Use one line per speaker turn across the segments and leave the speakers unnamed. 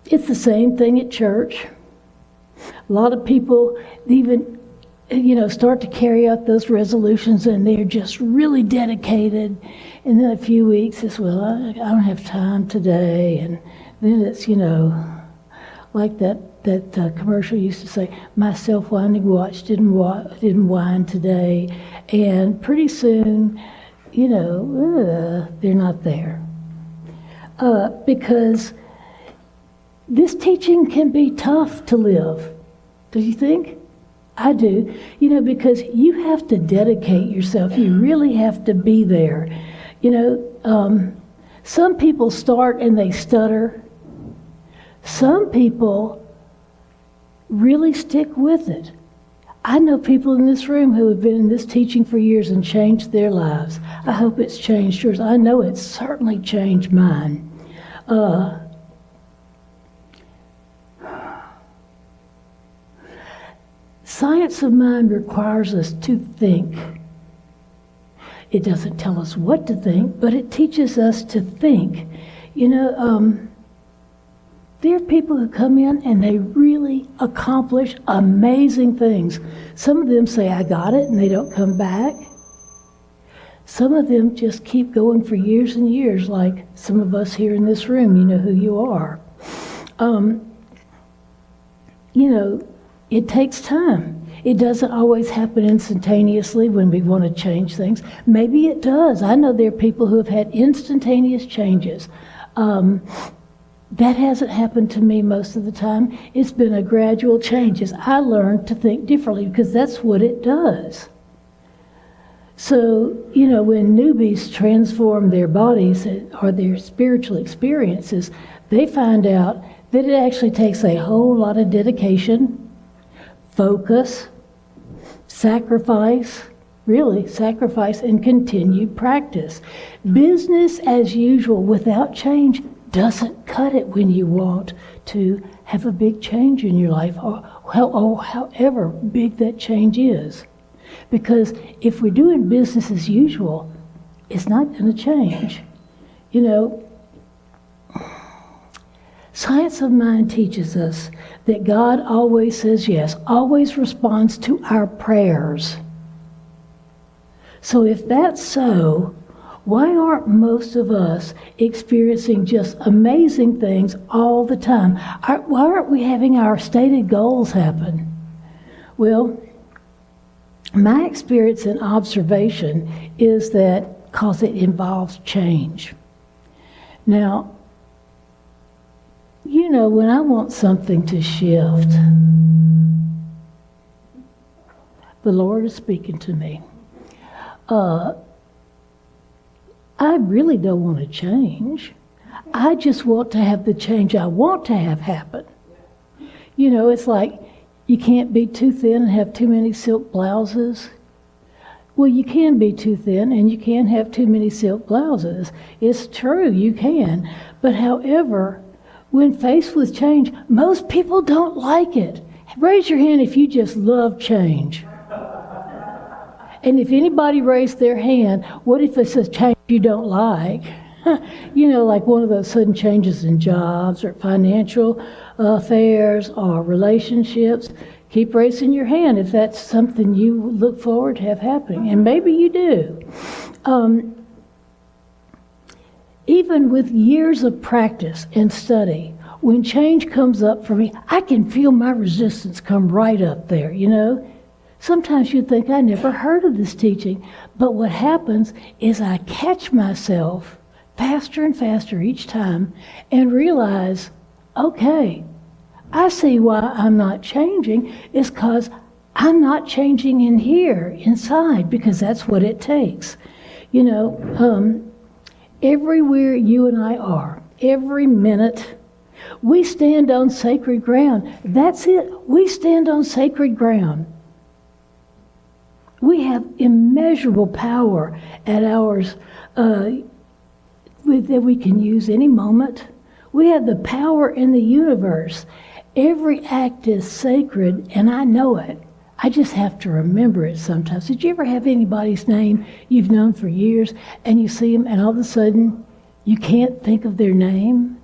It's the same thing at church. A lot of people even, start to carry out those resolutions and they're just really dedicated. And then a few weeks is, well, I don't have time today. And then it's, like that commercial used to say, my self-winding watch didn't wind today. And pretty soon, they're not there. Because this teaching can be tough to live. Do you think? I do. Because you have to dedicate yourself. You really have to be there. Some people start and they stutter. Some people really stick with it. I know people in this room who have been in this teaching for years and changed their lives. I hope it's changed yours. I know it's certainly changed mine. Science of mind requires us to think. It doesn't tell us what to think, but it teaches us to think. There are people who come in and they really accomplish amazing things. Some of them say, I got it, and they don't come back. Some of them just keep going for years and years, like some of us here in this room. You know who you are. It takes time. It doesn't always happen instantaneously when we want to change things. Maybe it does. I know there are people who have had instantaneous changes. That hasn't happened to me most of the time. It's been a gradual change as I learned to think differently, because that's what it does. So, when newbies transform their bodies or their spiritual experiences, they find out that it actually takes a whole lot of dedication, focus, sacrifice, and continued practice. Business as usual without change doesn't cut it when you want to have a big change in your life, or however big that change is. Because if we're doing business as usual, it's not going to change. Science of mind teaches us that God always says yes, always responds to our prayers. So if that's so, why aren't most of us experiencing just amazing things all the time? Why aren't we having our stated goals happen? Well, my experience and observation is that because it involves change. Now, when I want something to shift, the Lord is speaking to me. I really don't want to change. I just want to have the change I want to have happen. It's like you can't be too thin and have too many silk blouses. Well, you can be too thin and you can have too many silk blouses. It's true, you can. But however, when faced with change, most people don't like it. Raise your hand if you just love change. And if anybody raised their hand, what if it's a change you don't like? Like one of those sudden changes in jobs or financial affairs or relationships. Keep raising your hand if that's something you look forward to have happening. And maybe you do. Even with years of practice and study, when change comes up for me, I can feel my resistance come right up there, Sometimes you think, I never heard of this teaching. But what happens is I catch myself faster and faster each time and realize, okay, I see why I'm not changing. It's because I'm not changing in here, inside, because that's what it takes. Everywhere you and I are, every minute, we stand on sacred ground. That's it. We stand on sacred ground. We have immeasurable power at ours that we can use any moment. We have the power in the universe. Every act is sacred, and I know it. I just have to remember it sometimes. Did you ever have anybody's name you've known for years, and you see them, and all of a sudden you can't think of their name?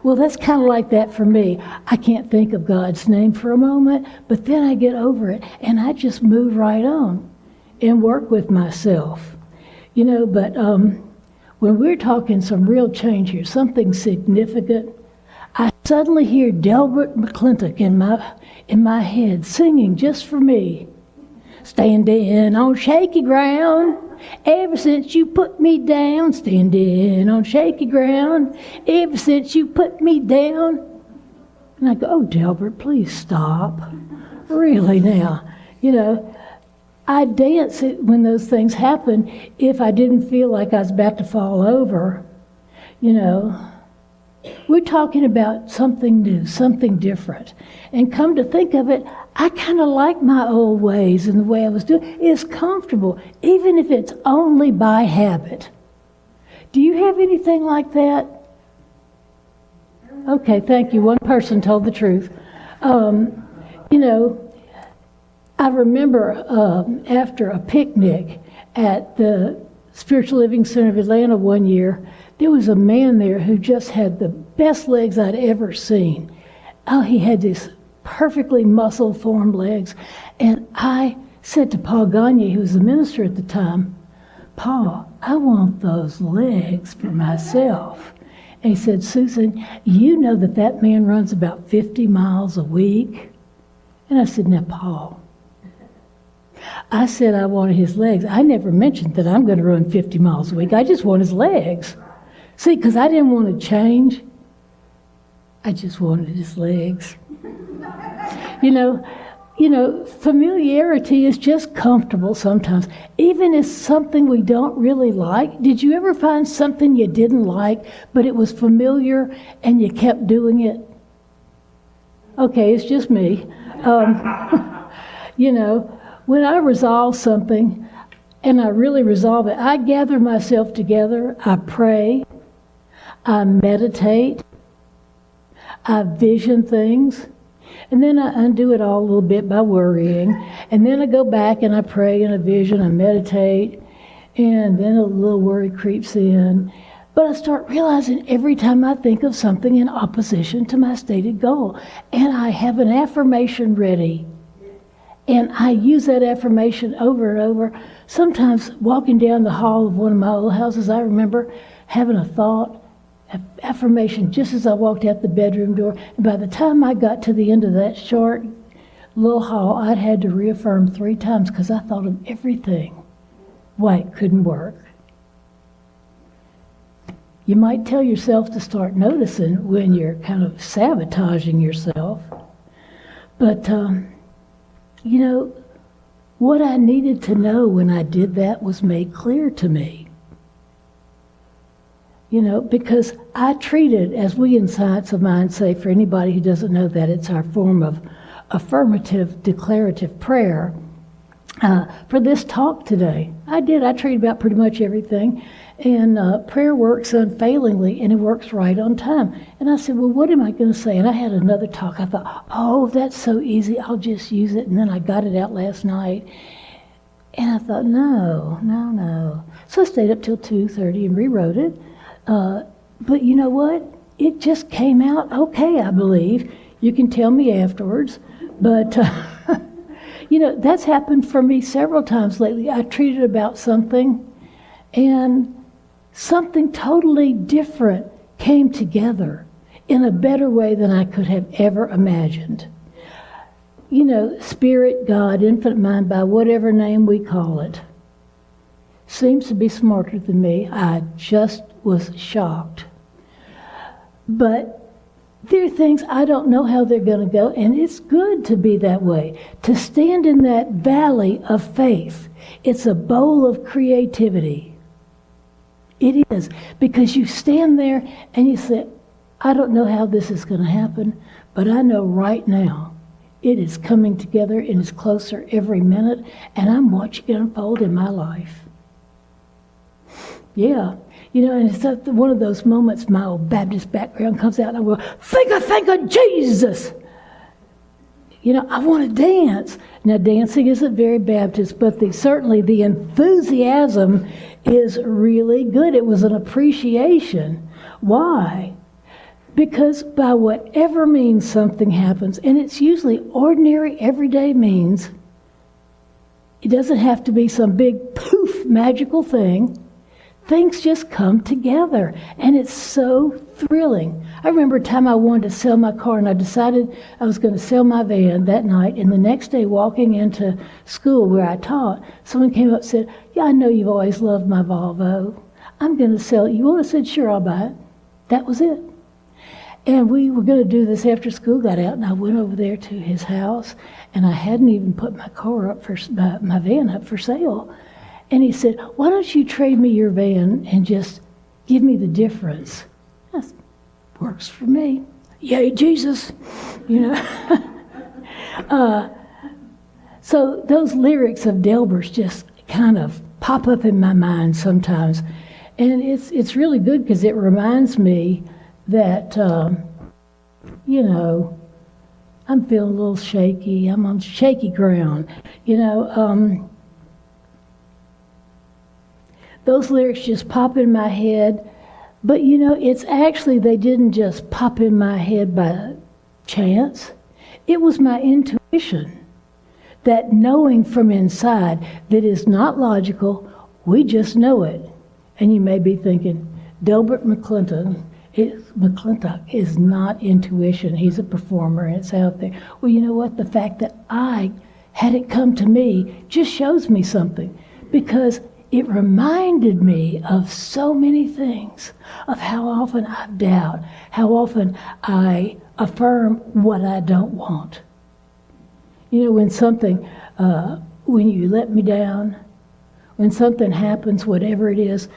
Well, that's kind of like that for me. I can't think of God's name for a moment, but then I get over it, and I just move right on and work with myself. But when we're talking some real change here, something significant, I suddenly hear Delbert McClintock in my head singing just for me. Standing on shaky ground, ever since you put me down. Standing on shaky ground, ever since you put me down. And I go, oh, Delbert, please stop. Really now. I dance it when those things happen if I didn't feel like I was about to fall over. We're talking about something new, something different. And come to think of it, I kind of like my old ways and the way I was doing. It's comfortable, even if it's only by habit. Do you have anything like that? Okay, thank you. One person told the truth. I remember after a picnic at the Spiritual Living Center of Atlanta one year, there was a man there who just had the best legs I'd ever seen. Oh, he had these perfectly muscle-formed legs. And I said to Paul Gagne, who was the minister at the time, Paul, I want those legs for myself. And he said, Susan, you know that man runs about 50 miles a week? And I said, now, Paul, I said I wanted his legs. I never mentioned that I'm going to run 50 miles a week. I just want his legs. See, because I didn't want to change. I just wanted his legs. Familiarity is just comfortable sometimes. Even if something we don't really like. Did you ever find something you didn't like, but it was familiar and you kept doing it? Okay, it's just me. When I resolve something, and I really resolve it, I gather myself together, I pray, I meditate, I vision things, and then I undo it all a little bit by worrying, and then I go back and I pray and I vision, I meditate, and then a little worry creeps in. But I start realizing every time I think of something in opposition to my stated goal, and I have an affirmation ready. And I use that affirmation over and over. Sometimes walking down the hall of one of my old houses, I remember having a thought, an affirmation, just as I walked out the bedroom door. And by the time I got to the end of that short little hall, I'd had to reaffirm 3 times because I thought of everything why it couldn't work. You might tell yourself to start noticing when you're kind of sabotaging yourself. But what I needed to know when I did that was made clear to me. Because I treat it, as we in Science of Mind say, for anybody who doesn't know that, it's our form of affirmative, declarative prayer for this talk today. I treated about pretty much everything. And prayer works unfailingly, and it works right on time. And I said, well, what am I going to say? And I had another talk. I thought, oh, that's so easy. I'll just use it. And then I got it out last night. And I thought, no. So I stayed up till 2:30 and rewrote it. But you know what? It just came out okay, I believe. You can tell me afterwards. But, that's happened for me several times lately. I treated about something, and something totally different came together in a better way than I could have ever imagined. Spirit, God, infinite mind, by whatever name we call it, seems to be smarter than me. I just was shocked. But there are things I don't know how they're going to go, and it's good to be that way, to stand in that valley of faith. It's a bowl of creativity. It is, because you stand there and you say, I don't know how this is going to happen, but I know right now it is coming together and is closer every minute, and I'm watching it unfold in my life. Yeah. And it's one of those moments my old Baptist background comes out and I go, think of Jesus. I want to dance. Now, dancing isn't very Baptist, but certainly the enthusiasm is really good. It was an appreciation. Why? Because by whatever means something happens, and it's usually ordinary, everyday means, it doesn't have to be some big poof magical thing. Things just come together, and it's so thrilling. I remember a time I wanted to sell my car, and I decided I was going to sell my van that night, and the next day walking into school where I taught, someone came up and said, "Yeah, I know you've always loved my Volvo. I'm going to sell it. You want?" I said, "Sure, I'll buy it." That was it. And we were going to do this after school got out, and I went over there to his house, and I hadn't even put my car up my van up for sale. And he said, "Why don't you trade me your van and just give me the difference?" That works for me. Yay, Jesus. So those lyrics of Delber's just kind of pop up in my mind sometimes. And it's really good because it reminds me that, I'm feeling a little shaky. I'm on shaky ground. Those lyrics just pop in my head. But, it's actually, they didn't just pop in my head by chance. It was my intuition. That knowing from inside that is not logical, we just know it. And you may be thinking, Delbert McClintock is not intuition. He's a performer, and it's out there. Well, you know what? The fact that I had it come to me just shows me something, because it reminded me of so many things, of how often I doubt, how often I affirm what I don't want. When you let me down, when something happens, whatever it is,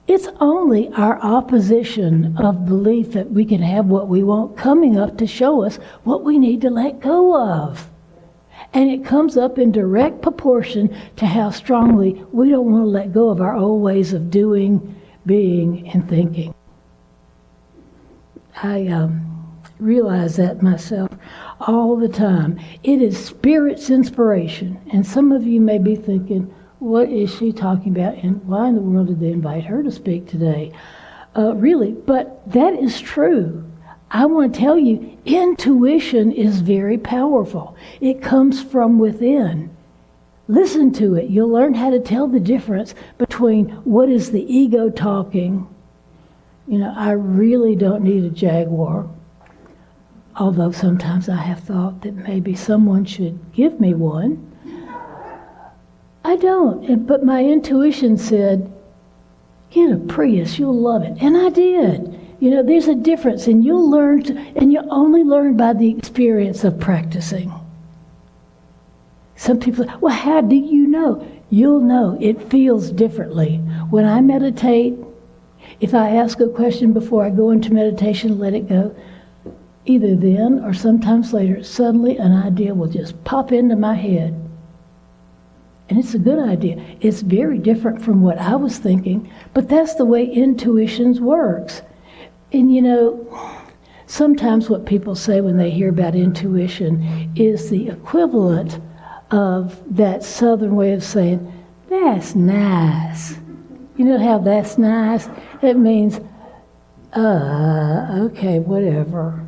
it's only our opposition of belief that we can have what we want coming up to show us what we need to let go of. And it comes up in direct proportion to how strongly we don't want to let go of our old ways of doing, being, and thinking. I realize that myself all the time. It is Spirit's inspiration. And some of you may be thinking, what is she talking about? And why in the world did they invite her to speak today? Really, but that is true. I want to tell you, intuition is very powerful. It comes from within. Listen to it. You'll learn how to tell the difference between what is the ego talking. I really don't need a Jaguar. Although sometimes I have thought that maybe someone should give me one. I don't. But my intuition said, get a Prius, you'll love it. And I did. There's a difference, and you'll learn, and you only learn by the experience of practicing. Some people say, well, how do you know? You'll know. It feels differently. When I meditate, if I ask a question before I go into meditation, let it go, either then or sometimes later, suddenly an idea will just pop into my head. And it's a good idea. It's very different from what I was thinking, but that's the way intuition works. And sometimes what people say when they hear about intuition is the equivalent of that Southern way of saying, that's nice. You know how that's nice? It means, okay, whatever.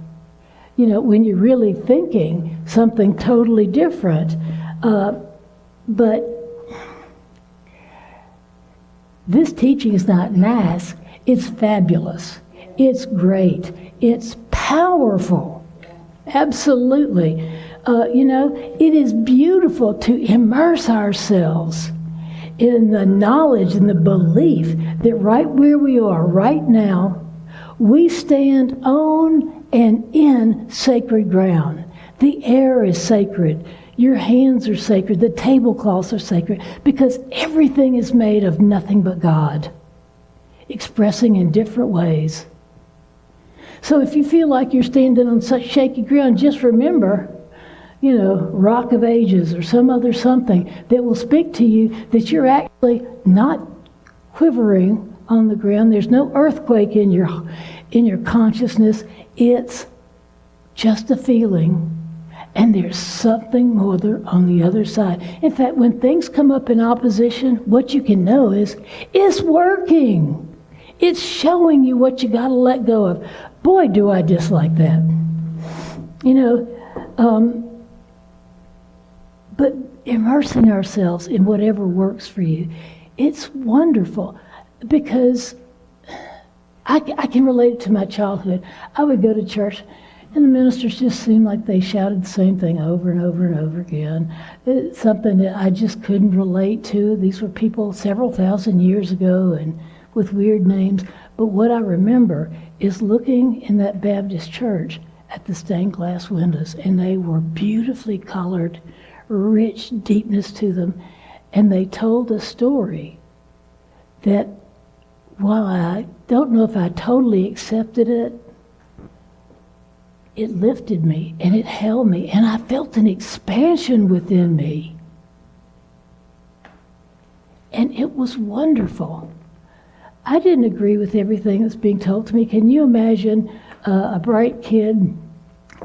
When you're really thinking something totally different. But this teaching is not nice, it's fabulous. It's great. It's powerful. Absolutely. It is beautiful to immerse ourselves in the knowledge and the belief that right where we are right now, we stand on and in sacred ground. The air is sacred. Your hands are sacred. The tablecloths are sacred, because everything is made of nothing but God, expressing in different ways. So if you feel like you're standing on such shaky ground, just remember, Rock of Ages or some other something that will speak to you that you're actually not quivering on the ground. There's no earthquake in your consciousness. It's just a feeling. And there's something more on the other side. In fact, when things come up in opposition, what you can know is, it's working. It's showing you what you got to let go of. Boy, do I dislike that. You know, but immersing ourselves in whatever works for you, it's wonderful because I can relate it to my childhood. I would go to church and the ministers just seemed like they shouted the same thing over and over and over again. It's something that I just couldn't relate to. These were people several thousand years ago and with weird names. But what I remember is looking in that Baptist church at the stained glass windows, and they were beautifully colored, rich deepness to them. And they told a story that while I don't know if I totally accepted it, it lifted me and it held me, and I felt an expansion within me. And it was wonderful. I didn't agree with everything that's being told to me. Can you imagine a bright kid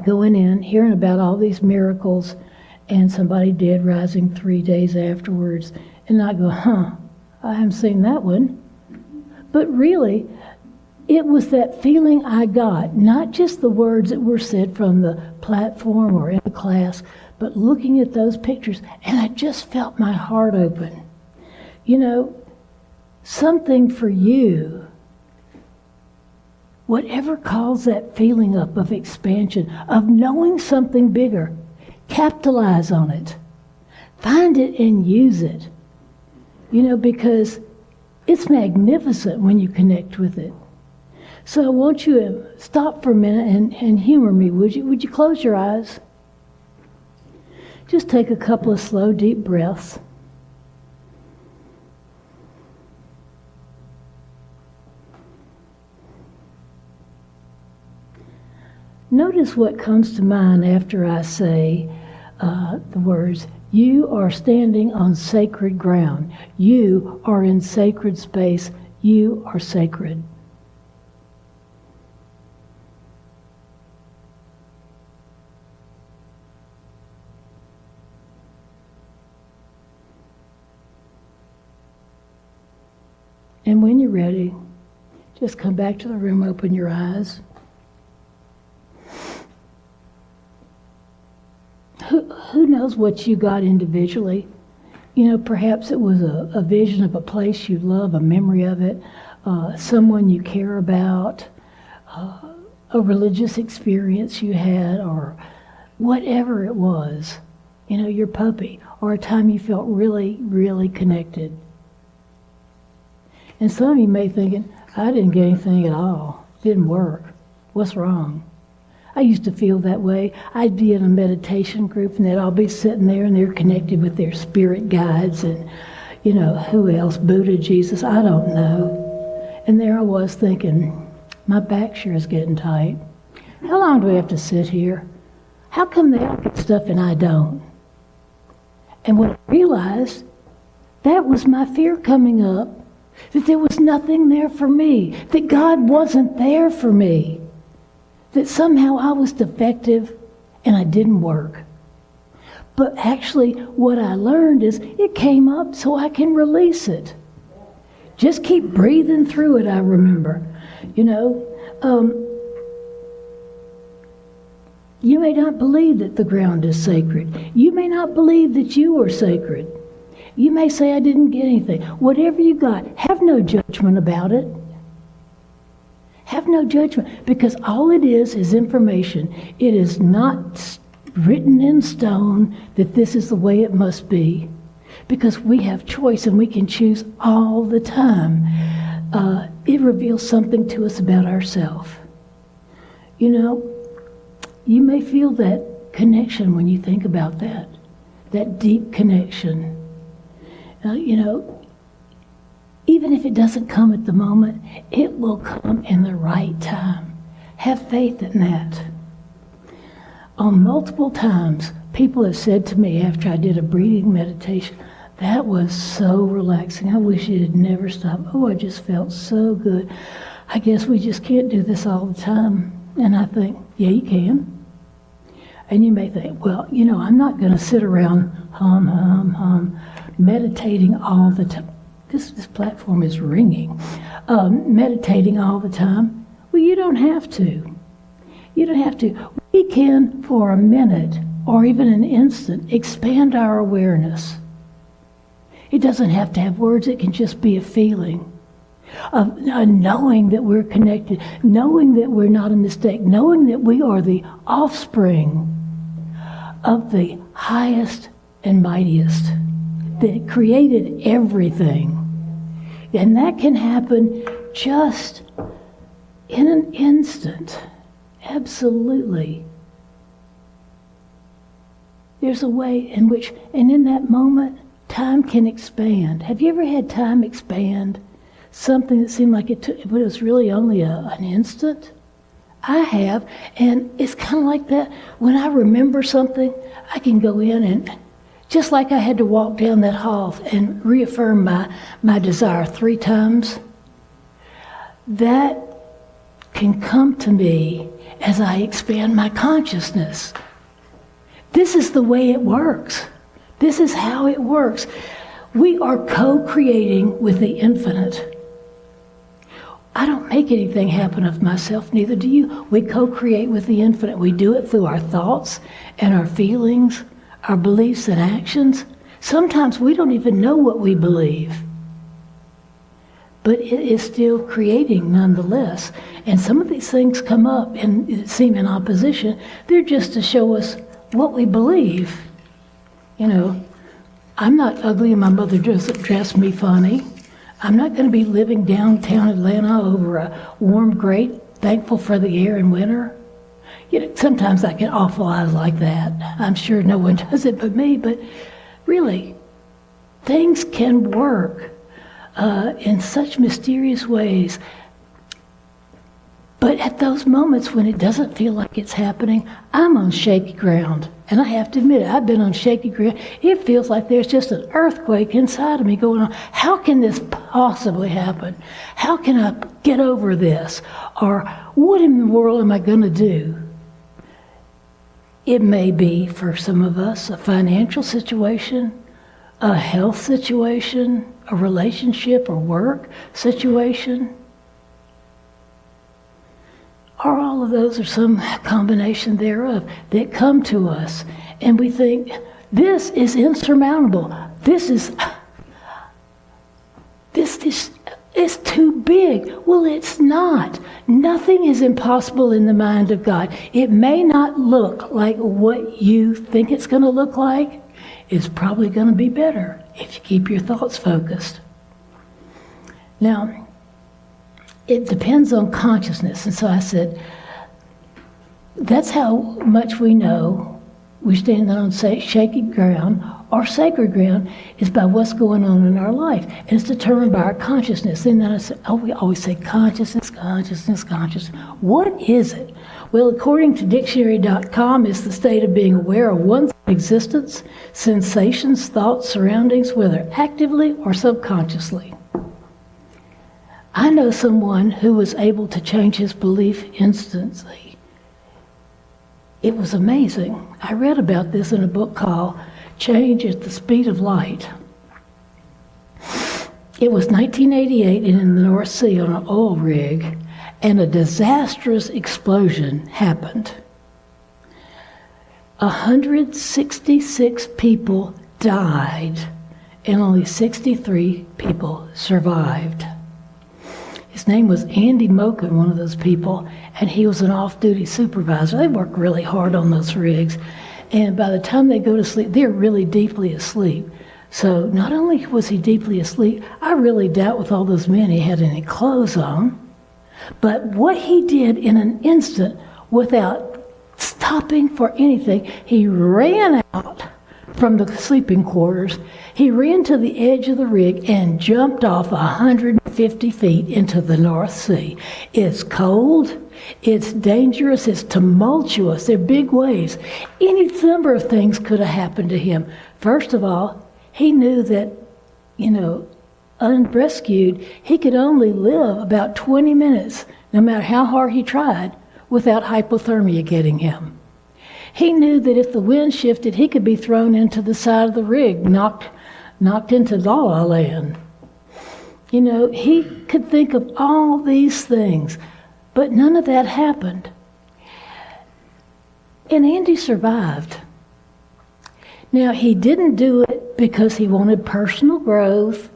going in, hearing about all these miracles, and somebody dead rising 3 days afterwards, and not go, I haven't seen that one. But really, it was that feeling I got, not just the words that were said from the platform or in the class, but looking at those pictures, and I just felt my heart open. You know, something for you, whatever calls that feeling up of expansion, of knowing something bigger, capitalize on it. Find it and use it. You know, because it's magnificent when you connect with it. So I want you to stop for a minute and humor me, would you? Would you close your eyes? Just take a couple of slow, deep breaths. Notice what comes to mind after I say the words, you are standing on sacred ground. You are in sacred space. You are sacred. And when you're ready, just come back to the room, open your eyes. Who knows what you got individually? You know, perhaps it was a vision of a place you love, a memory of it, someone you care about, a religious experience you had, or whatever it was. You know, your puppy, or a time you felt really, really connected. And some of you may be thinking, I didn't get anything at all. It didn't work. What's wrong? I used to feel that way. I'd be in a meditation group and they'd all be sitting there and they're connected with their spirit guides and, you know, who else? Buddha, Jesus, I don't know. And there I was thinking, my back sure is getting tight. How long do we have to sit here? How come they all get stuff and I don't? And when I realized that was my fear coming up, that there was nothing there for me, that God wasn't there for me, that somehow I was defective and I didn't work. But actually what I learned is it came up so I can release it. Just keep breathing through it, I remember. You know, you may not believe that the ground is sacred. You may not believe that you are sacred. You may say, I didn't get anything. Whatever you got, have no judgment about it. Have no judgment, because all it is information. It is not written in stone that this is the way it must be, because we have choice and we can choose all the time. It reveals something to us about ourselves. You know, you may feel that connection when you think about that deep connection. You know, even if it doesn't come at the moment, it will come in the right time. Have faith in that. On multiple times, people have said to me after I did a breathing meditation, that was so relaxing. I wish it had never stopped. Oh, I just felt so good. I guess we just can't do this all the time. And I think, yeah, you can. And you may think, well, you know, I'm not going to sit around meditating all the time. this platform is ringing. Meditating all the time. Well, you don't have to. You don't have to. We can, for a minute or even an instant, expand our awareness. It doesn't have to have words. It can just be a feeling of knowing that we're connected, knowing that we're not a mistake, knowing that we are the offspring of the highest and mightiest that created everything. And that can happen just in an instant. Absolutely. There's a way in which, and in that moment, time can expand. Have you ever had time expand? Something that seemed like but it was really only an instant? I have, and it's kind of like that. When I remember something, I can go in and, just like I had to walk down that hall and reaffirm my desire 3 times, that can come to me as I expand my consciousness. This is the way it works. This is how it works. We are co-creating with the infinite. I don't make anything happen of myself, neither do you. We co-create with the infinite. We do it through our thoughts and our feelings, our beliefs and actions. Sometimes we don't even know what we believe. But it is still creating nonetheless. And some of these things come up and seem in opposition. They're just to show us what we believe. You know, I'm not ugly and my mother doesn't dress me funny. I'm not going to be living downtown Atlanta over a warm grate, thankful for the air in winter. You know, sometimes I get awful eyes like that. I'm sure no one does it but me, but really, things can work in such mysterious ways. But at those moments when it doesn't feel like it's happening, I'm on shaky ground. And I have to admit it, I've been on shaky ground. It feels like there's just an earthquake inside of me going on. How can this possibly happen? How can I get over this? Or what in the world am I going to do? It may be, for some of us, a financial situation, a health situation, a relationship or work situation. Or all of those, or some combination thereof, that come to us. And we think, this is insurmountable. This is it's too big. Well, it's not. Nothing is impossible in the mind of God. It may not look like what you think it's going to look like. It's probably going to be better if you keep your thoughts focused. Now, it depends on consciousness. And so I said, that's how much we know we stand on shaky ground or sacred ground is by what's going on in our life. And it's determined by our consciousness. And then I said, we always say consciousness, consciousness, consciousness. What is it? Well, according to dictionary.com, it's the state of being aware of one's existence, sensations, thoughts, surroundings, whether actively or subconsciously. I know someone who was able to change his belief instantly. It was amazing. I read about this in a book called Change at the Speed of Light. It was 1988 and in the North Sea on an oil rig, and a disastrous explosion happened. 166 people died, and only 63 people survived. His name was Andy Moken, one of those people, and he was an off-duty supervisor. They work really hard on those rigs, and by the time they go to sleep, they're really deeply asleep. So not only was he deeply asleep, I really doubt with all those men he had any clothes on, but what he did in an instant, without stopping for anything, he ran out from the sleeping quarters. He ran to the edge of the rig and jumped off 150 feet into the North Sea. It's cold, it's dangerous, it's tumultuous, they're big waves. Any number of things could have happened to him. First of all, he knew that, unrescued, he could only live about 20 minutes, no matter how hard he tried, without hypothermia getting him. He knew that if the wind shifted, he could be thrown into the side of the rig, knocked into La La Land. You know, he could think of all these things, but none of that happened. And Andy survived. Now, he didn't do it because he wanted personal growth.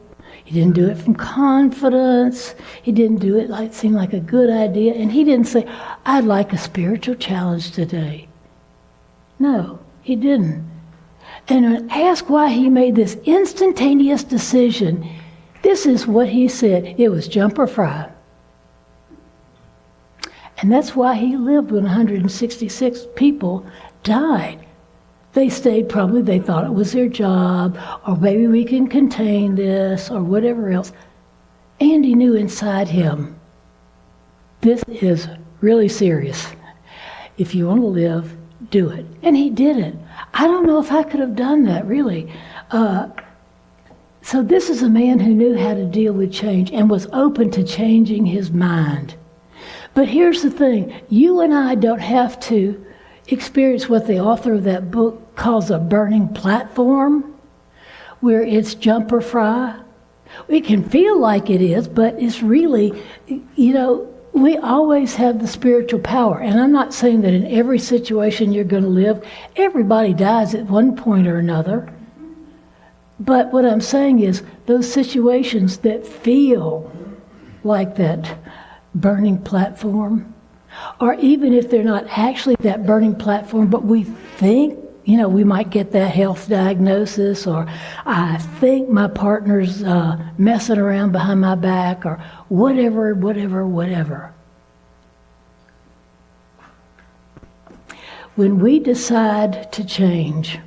He didn't do it from confidence. He didn't do it like it seemed like a good idea. And he didn't say, I'd like a spiritual challenge today. No, he didn't. And when asked why he made this instantaneous decision, this is what he said. It was jump or fry. And that's why he lived when 166 people died. They stayed probably, they thought it was their job, or maybe we can contain this, or whatever else. Andy knew inside him, this is really serious. If you want to live, do it. And he did it. I don't know if I could have done that, really. So this is a man who knew how to deal with change and was open to changing his mind. But here's the thing. You and I don't have to experience what the author of that book calls a burning platform, where it's jump or fry. It can feel like it is, but it's really, you know, we always have the spiritual power. And I'm not saying that in every situation you're going to live, everybody dies at one point or another. But what I'm saying is those situations that feel like that burning platform, or even if they're not actually that burning platform, but we think, you know, we might get that health diagnosis, or I think my partner's messing around behind my back, or whatever. When we decide to change,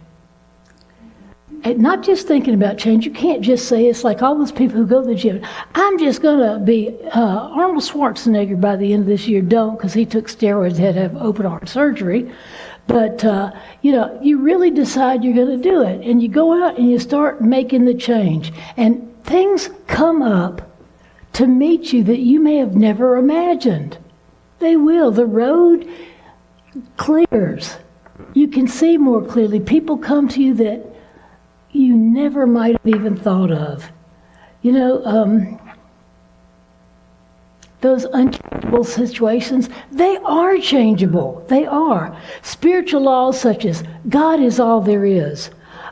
and not just thinking about change, you can't just say, it's like all those people who go to the gym, I'm just going to be Arnold Schwarzenegger by the end of this year. Don't, because he took steroids, had to have open heart surgery. But, you know, you really decide you're going to do it. And you go out and you start making the change. And things come up to meet you that you may have never imagined. They will. The road clears. You can see more clearly. People come to you that you never might have even thought of. You know, those unchangeable situations, they are changeable. They are. Spiritual laws such as God is all there is.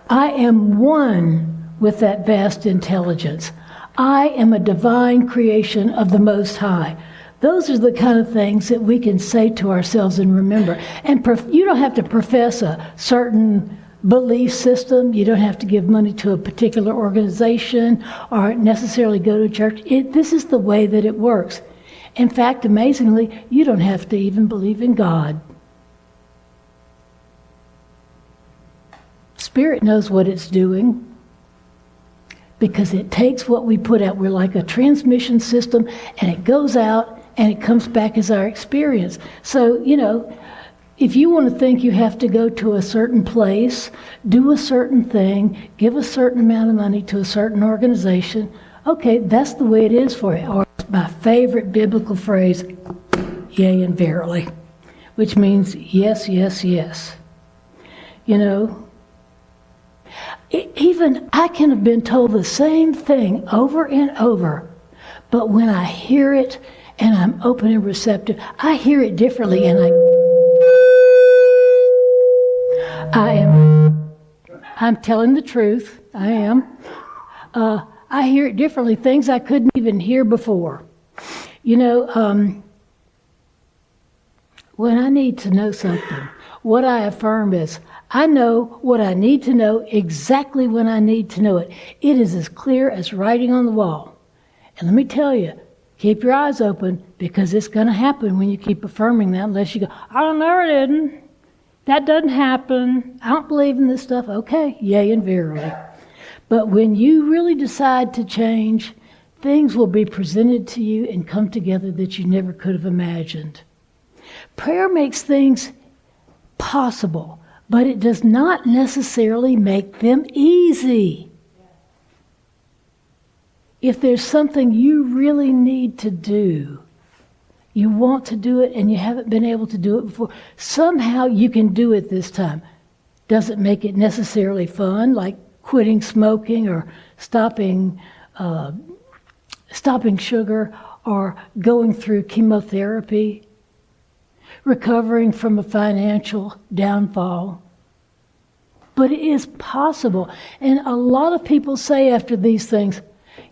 I am one with that vast intelligence. I am a divine creation of the Most High. Those are the kind of things that we can say to ourselves and remember. And you don't have to profess a certain belief system. You don't have to give money to a particular organization or necessarily go to church. This is the way that it works. In fact, amazingly, you don't have to even believe in God. Spirit knows what it's doing because it takes what we put out. We're like a transmission system, and it goes out and it comes back as our experience. So, you know, if you want to think you have to go to a certain place, do a certain thing, give a certain amount of money to a certain organization, okay, that's the way it is for you. Or my favorite biblical phrase, yea and verily, which means yes, yes, yes. You know, even I can have been told the same thing over and over, but when I hear it and I'm open and receptive, I hear it differently, and I'm telling the truth. I am. I hear it differently, things I couldn't even hear before. You know, when I need to know something, what I affirm is, I know what I need to know exactly when I need to know it. It is as clear as writing on the wall. And let me tell you, keep your eyes open, because it's going to happen when you keep affirming that, unless you go, I never didn't. That doesn't happen. I don't believe in this stuff. Okay, yea and verily. But when you really decide to change, things will be presented to you and come together that you never could have imagined. Prayer makes things possible, but it does not necessarily make them easy. If there's something you really need to do, you want to do it and you haven't been able to do it before, somehow you can do it this time. Doesn't make it necessarily fun, like quitting smoking or stopping stopping sugar or going through chemotherapy, recovering from a financial downfall. But it is possible. And a lot of people say after these things,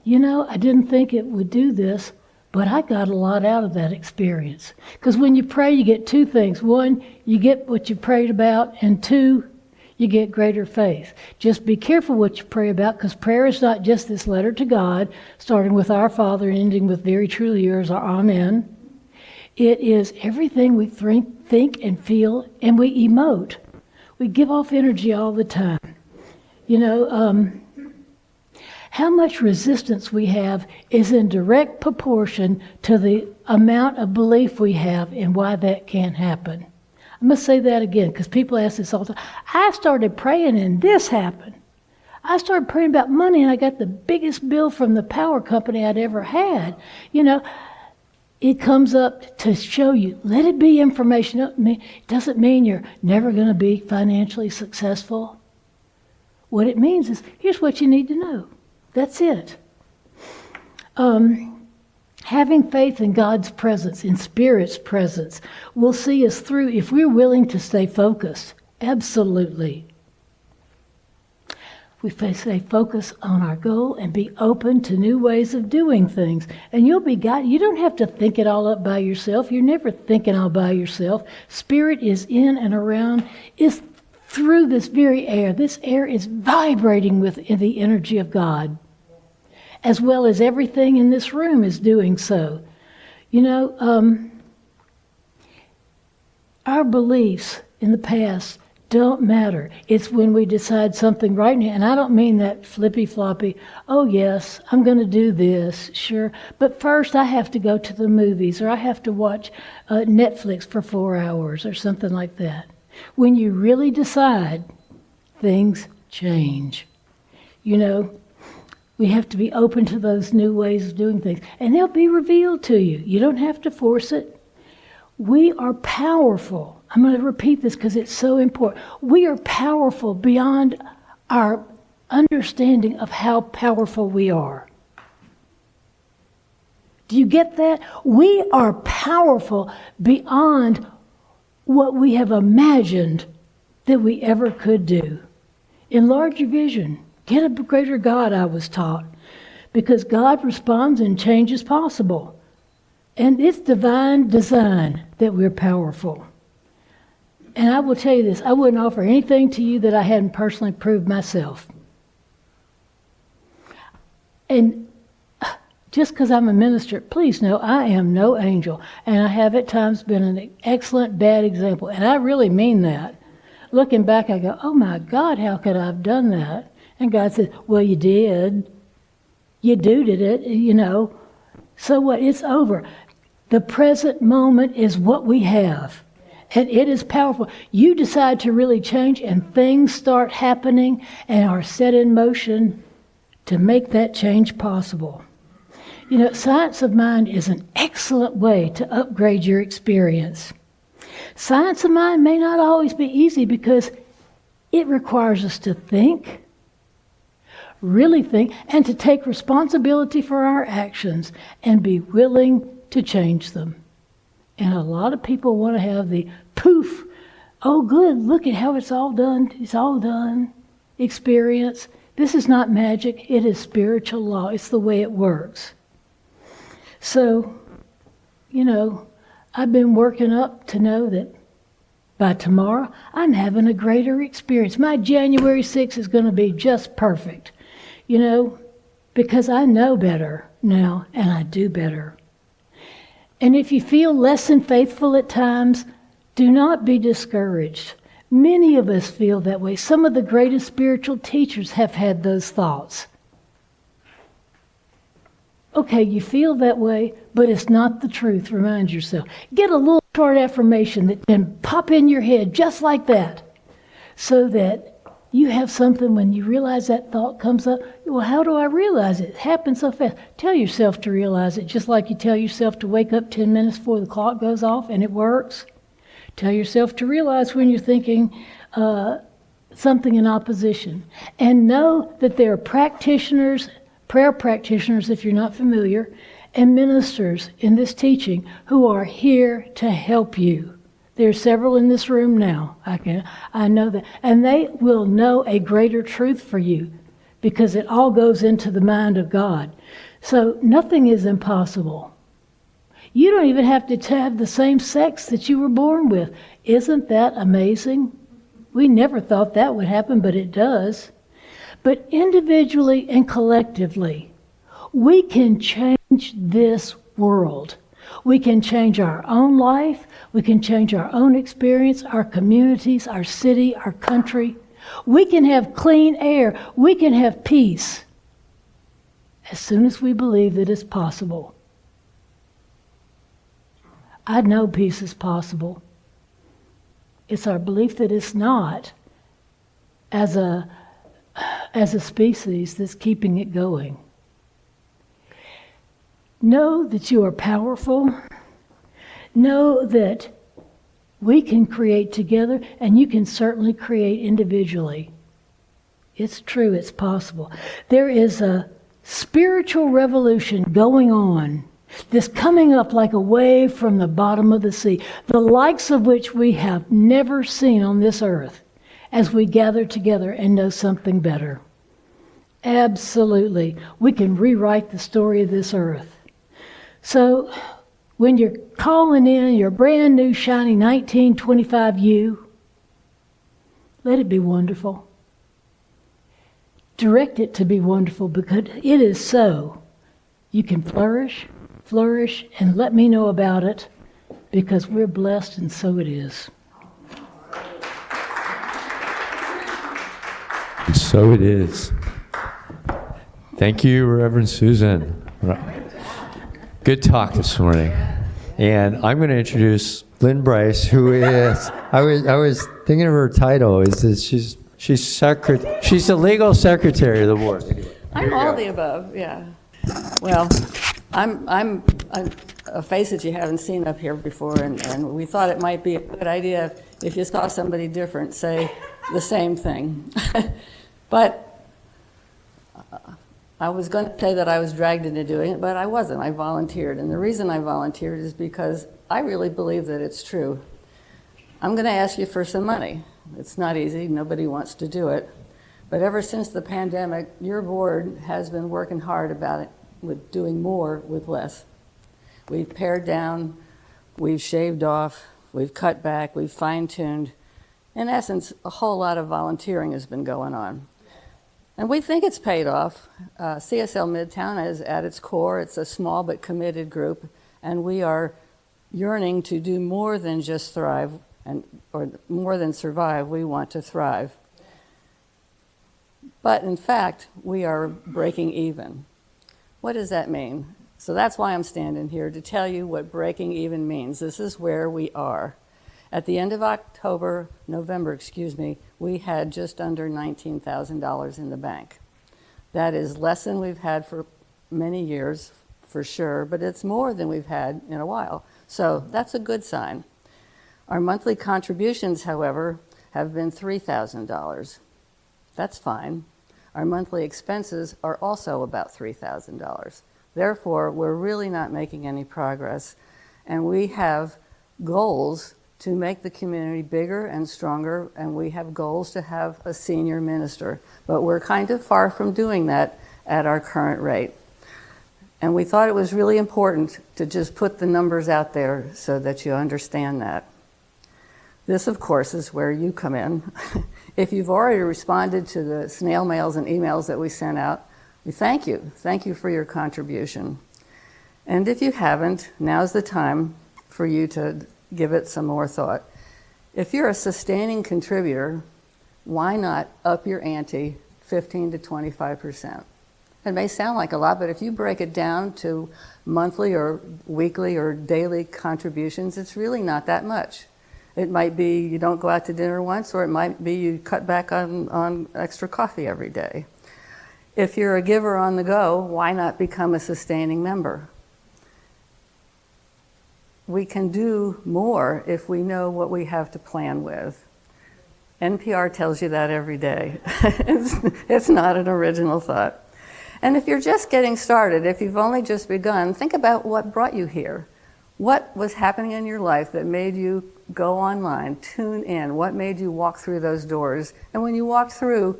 I didn't think it would do this, but I got a lot out of that experience. Because when you pray, you get two things. One, you get what you prayed about, and two, you get greater faith. Just be careful what you pray about, because prayer is not just this letter to God, starting with Our Father and ending with very truly yours, or Amen. It is everything we think and feel, and we emote. We give off energy all the time. How much resistance we have is in direct proportion to the amount of belief we have in why that can't happen. I must say that again, because people ask this all the time. I started praying and this happened. I started praying about money and I got the biggest bill from the power company I'd ever had. It comes up to show you, let it be information. It doesn't mean you're never going to be financially successful. What it means is, here's what you need to know. That's it. Having faith in God's presence, in Spirit's presence, will see us through if we're willing to stay focused. Absolutely. We stay focused on our goal and be open to new ways of doing things. And you'll be guided. You don't have to think it all up by yourself. You're never thinking all by yourself. Spirit is in and around, is through this very air. This air is vibrating with the energy of God, as well as everything in this room is doing so. Our beliefs in the past don't matter. It's when we decide something right now, and I don't mean that flippy-floppy, oh yes, I'm going to do this, sure, but first I have to go to the movies, or I have to watch Netflix for 4 hours, or something like that. When you really decide, things change. We have to be open to those new ways of doing things, and they'll be revealed to you. You don't have to force it. We are powerful. I'm going to repeat this because it's so important. We are powerful beyond our understanding of how powerful we are. Do you get that? We are powerful beyond what we have imagined that we ever could do. Enlarge your vision. Get a greater God, I was taught, because God responds and change is possible. And it's divine design that we're powerful. And I will tell you this, I wouldn't offer anything to you that I hadn't personally proved myself. And just because I'm a minister, please know I am no angel. And I have at times been an excellent bad example. And I really mean that. Looking back, I go, oh my God, how could I have done that? And God said, well, you did. You did it, So what? It's over. The present moment is what we have. And it is powerful. You decide to really change, and things start happening and are set in motion to make that change possible. Science of mind is an excellent way to upgrade your experience. Science of mind may not always be easy because it requires us to think, really think, and to take responsibility for our actions and be willing to change them. And a lot of people want to have the poof, oh good, look at how it's all done experience. This is not magic, it is spiritual law. It's the way it works. So, I've been working up to know that by tomorrow, I'm having a greater experience. My January 6th is going to be just perfect, because I know better now and I do better. And if you feel less than faithful at times, do not be discouraged. Many of us feel that way. Some of the greatest spiritual teachers have had those thoughts. Okay, you feel that way, but it's not the truth. Remind yourself. Get a little short affirmation that can pop in your head just like that, so that you have something when you realize that thought comes up. Well, how do I realize it? It happens so fast. Tell yourself to realize it, just like you tell yourself to wake up 10 minutes before the clock goes off, and it works. Tell yourself to realize when you're thinking something in opposition. And know that there are practitioners, prayer practitioners, if you're not familiar, and ministers in this teaching who are here to help you. There are several in this room now. I know that. And they will know a greater truth for you because it all goes into the mind of God. So nothing is impossible. You don't even have to have the same sex that you were born with. Isn't that amazing? We never thought that would happen, but it does. But individually and collectively, we can change this world. We can change our own life. We can change our own experience, our communities, our city, our country. We can have clean air. We can have peace as soon as we believe that it's possible. I know peace is possible. It's our belief that it's not as a species that's keeping it going. Know that you are powerful. Know that we can create together, and you can certainly create individually. It's true, it's possible. There is a spiritual revolution going on that's coming up like a wave from the bottom of the sea, the likes of which we have never seen on this earth as we gather together and know something better. Absolutely. We can rewrite the story of this earth. So when you're calling in your brand new shiny 1925 you, let it be wonderful. Direct it to be wonderful because it is so. You can flourish, and let me know about it because we're blessed and so it is.
And so it is. Thank you, Reverend Susan. Good talk this morning. And I'm going to introduce Lynn Bryce, who is, I was thinking of her title, is that she's the legal secretary of the board. Anyway,
I'm all the above, yeah. Well, I'm a face that you haven't seen up here before, and we thought it might be a good idea if you saw somebody different say the same thing. But I was going to say that I was dragged into doing it, but I wasn't. I volunteered, and the reason I volunteered is because I really believe that it's true. I'm going to ask you for some money. It's not easy. Nobody wants to do it. But ever since the pandemic, your board has been working hard about it, with doing more with less. We've pared down, we've shaved off, we've cut back, we've fine-tuned. In essence, a whole lot of volunteering has been going on. And we think it's paid off. CSL Midtown is at its core. It's a small but committed group, and we are yearning to do more than just thrive, or more than survive. We want to thrive. But in fact, we are breaking even. What does that mean? So that's why I'm standing here, to tell you what breaking even means. This is where we are. At the end of November, we had just under $19,000 in the bank. That is less than we've had for many years, for sure, but it's more than we've had in a while. So that's a good sign. Our monthly contributions, however, have been $3,000. That's fine. Our monthly expenses are also about $3,000. Therefore, we're really not making any progress, and we have goals to make the community bigger and stronger, and we have goals to have a senior minister. But we're kind of far from doing that at our current rate. And we thought it was really important to just put the numbers out there so that you understand that. This, of course, is where you come in. If you've already responded to the snail mails and emails that we sent out, we thank you. Thank you for your contribution. And if you haven't, now's the time for you to give it some more thought. If you're a sustaining contributor, why not up your ante 15 to 25%? It may sound like a lot, but if you break it down to monthly or weekly or daily contributions, it's really not that much. It might be you don't go out to dinner once, or it might be you cut back on extra coffee every day. If you're a giver on the go, why not become a sustaining member? We can do more if we know what we have to plan with. NPR tells you that every day. It's not an original thought. And if you're just getting started, if you've only just begun, think about what brought you here. What was happening in your life that made you go online, tune in? What made you walk through those doors? And when you walked through,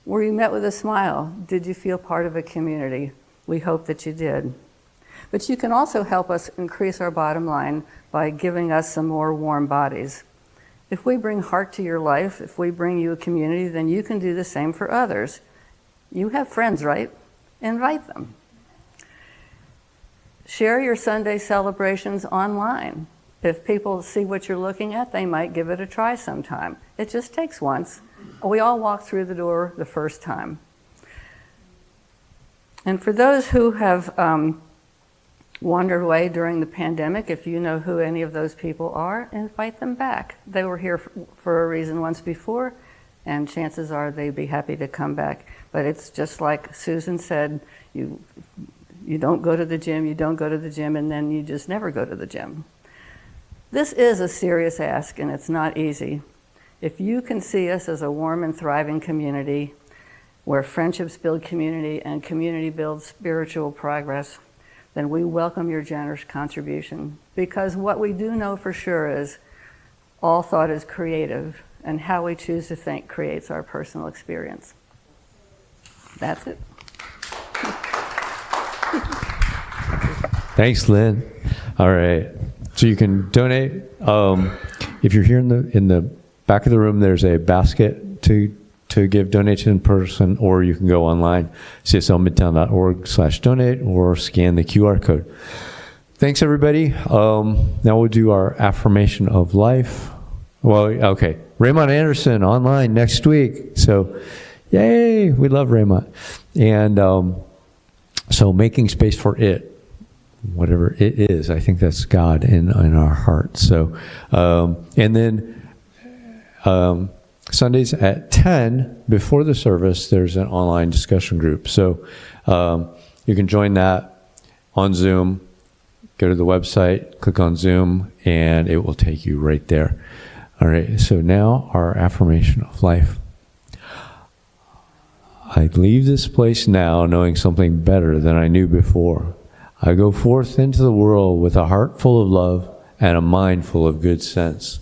were you met with a smile? Did you feel part of a community? We hope that you did. But you can also help us increase our bottom line by giving us some more warm bodies. If we bring heart to your life, if we bring you a community, then you can do the same for others. You have friends, right? Invite them. Share your Sunday celebrations online. If people see what you're looking at, they might give it a try sometime. It just takes once. We all walk through the door the first time. And for those who have wandered away during the pandemic, if you know who any of those people are, invite them back. They were here for a reason once before, and chances are they'd be happy to come back. But it's just like Susan said, you don't go to the gym, and then you just never go to the gym. This is a serious ask, and it's not easy. If you can see us as a warm and thriving community where friendships build community and community builds spiritual progress, then we welcome your generous contribution. Because what we do know for sure is all thought is creative, and how we choose to think creates our personal experience. That's it.
Thanks, Lynn. All right. So you can donate. If you're here in the back of the room, there's a basket to give donation in person, or you can go online, cslmidtown.org/donate, or scan the QR code. Thanks, everybody. Now we'll do our affirmation of life. Well, okay. Raymond Anderson online next week. So, yay, we love Raymond. And so making space for it, whatever it is, I think that's God in our hearts. So, and then Sundays at 10, before the service, there's an online discussion group. So you can join that on Zoom. Go to the website, click on Zoom, and it will take you right there. All right, so now our affirmation of life. I leave this place now knowing something better than I knew before. I go forth into the world with a heart full of love and a mind full of good sense.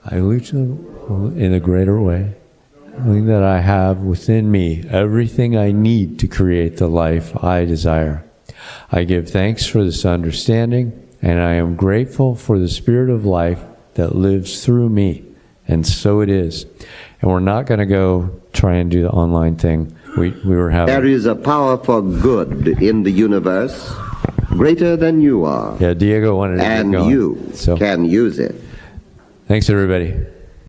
I live in a greater way, knowing that I have within me everything I need to create the life I desire. I give thanks for this understanding, and I am grateful for the spirit of life that lives through me. And so it is. And we're not going to go try and do the online thing. We were having...
There is a power for good in the universe, greater than you are.
Yeah, Diego wanted to get going.
And you can use it.
Thanks, everybody.